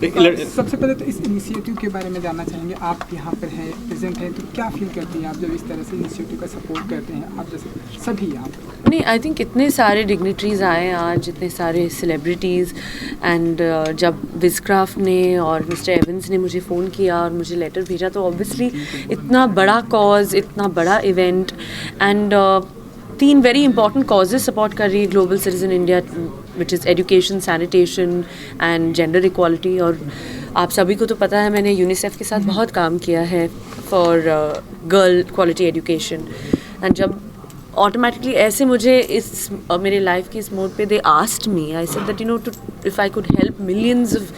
सबसे पहले तो इस इनिशिएटिव के बारे में जानना चाहेंगे। आप यहाँ पर हैं, प्रेजेंट हैं, तो क्या फील करती हैं आप जब इस तरह से इनिशिएटिव का सपोर्ट करते हैं, आप जैसे सभी यहाँ पर? नहीं, आई थिंक इतने सारे डिग्निटरीज आए आज, इतने सारे सेलिब्रिटीज़, एंड जब विजक्राफ्ट ने और मिस्टर एवंस ने मुझे फ़ोन किया और मुझे लेटर भेजा, तो ऑब्वियसली इतना बड़ा कॉज, इतना बड़ा event, and 3 very important causes support कर रही है global citizen India, which is education, sanitation and gender equality. और आप सभी को तो पता है, मैंने यूनिसेफ के साथ बहुत काम किया है for girl quality education, and जब ऑटोमेटिकली ऐसे मुझे इस मेरे लाइफ की इस मोड पे they asked me, I said that to if I could help millions of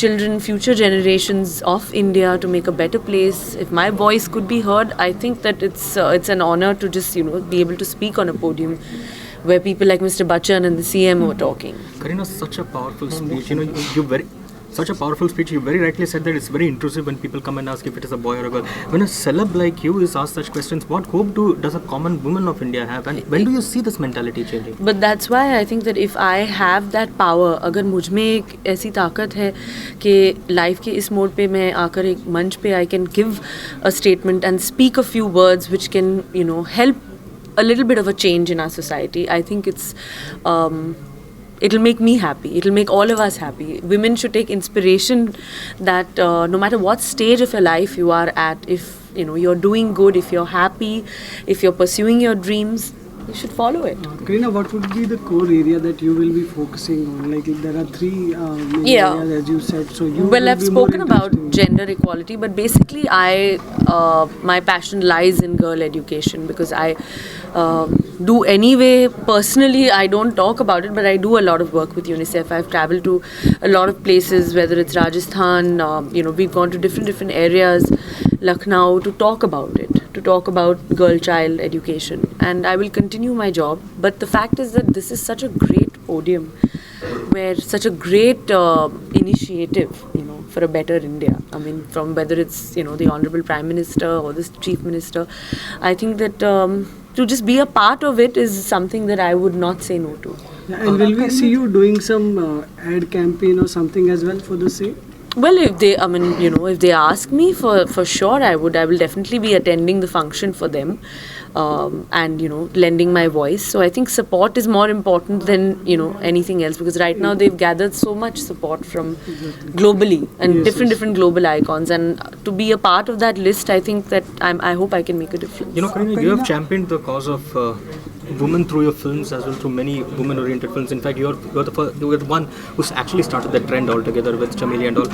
children, future generations of India to make a better place. If my voice could be heard, I think that it's an honor to just be able to speak on a podium where people like Mr. Bachchan and the CM were talking. Kareena, such a powerful speech. Such a powerful speech. You very rightly said that it's very intrusive when people come and ask if it is a boy or a girl. When a celeb like you is asked such questions, what hope does a common woman of India have? And when do you see this mentality changing? But that's why I think that if I have that power, अगर मुझ में एक ऐसी ताकत है कि life के इस मोड पे मैं आकर एक मंच पे I can give a statement and speak a few words which can help a little bit of a change in our society. I think it'll make me happy. It'll make all of us happy. Women should take inspiration that no matter what stage of your life you are at, if you're doing good, if you're happy, if you're pursuing your dreams, you should follow it. Kareena, what would be the core area that you will be focusing on? Like there are 3 main areas as you said. So you well, I've spoken about gender equality, but basically my passion lies in girl education, because I do anyway. Personally, I don't talk about it, but I do a lot of work with UNICEF. I've traveled to a lot of places, whether it's Rajasthan, we've gone to different areas, Lucknow, to talk about it, to talk about girl-child education, and I will continue my job. But the fact is that this is such a great podium, where such a great initiative, for a better India. I mean, from whether it's the Honorable Prime Minister or the Chief Minister, I think that to just be a part of it is something that I would not say no to. Yeah, and will we see you doing some ad campaign or something as well for the same? Well, if they, if they ask me, for sure I will definitely be attending the function for them, and lending my voice. So I think support is more important than anything else, because right now they've gathered so much support from globally and different global icons, and to be a part of that list, I think that I hope I can make a difference. Kareena, you have championed the cause of women through your films as well, through many women-oriented films. In fact, you were the one who's actually started that trend altogether with Chameli and all.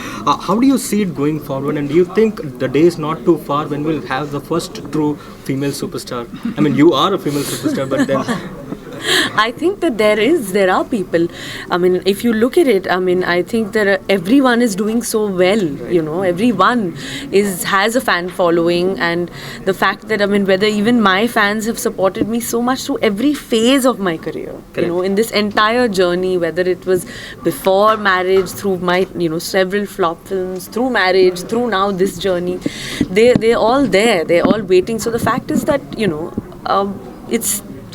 How do you see it going forward, and do you think the day is not too far when we'll have the first true female superstar? I mean, you are a female superstar, but then I think that there are people. I mean, if you look at it, I mean, I think that everyone is doing so well. Everyone has a fan following, and the fact that, I mean, whether even my fans have supported me so much through every phase of my career. Correct. In this entire journey, whether it was before marriage, through my several flop films, through marriage, through now this journey, they're all there. They're all waiting. So the fact is that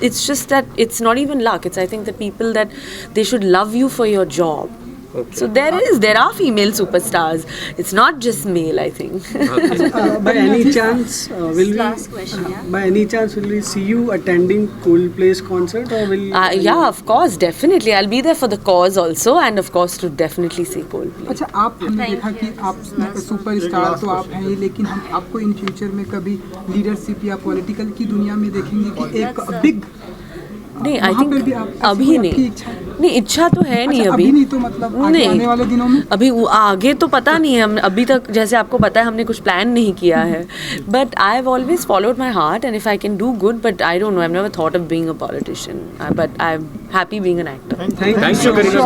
it's just that it's not even luck. I think that people, that they should love you for your job. Okay. So there are female superstars. It's not just male, I think. Okay. By any chance, last question, by any chance will we see you attending Coldplay's concert, or will? Yeah, of course, definitely. I'll be there for the cause also, and of course to definitely see Coldplay. अच्छा, आप हमने देखा कि आप superstar तो आप हैं ही, लेकिन हम आपको इन फ्यूचर में कभी लीडरशिप या पॉलिटिकल की दुनिया में देखेंगे कि एक बिग नहीं, आई थिंक अभी नहीं, इच्छा तो है नहीं अभी नहीं, तो मतलब आने वाले दिनों में अभी आगे तो पता नहीं है। हम अभी तक, जैसे आपको पता है, हमने कुछ प्लान नहीं किया है, but I have always followed my heart, and if I can do good, but I don't know, I have never thought of being a politician, but I am happy being an actor. Thank you, Kareena.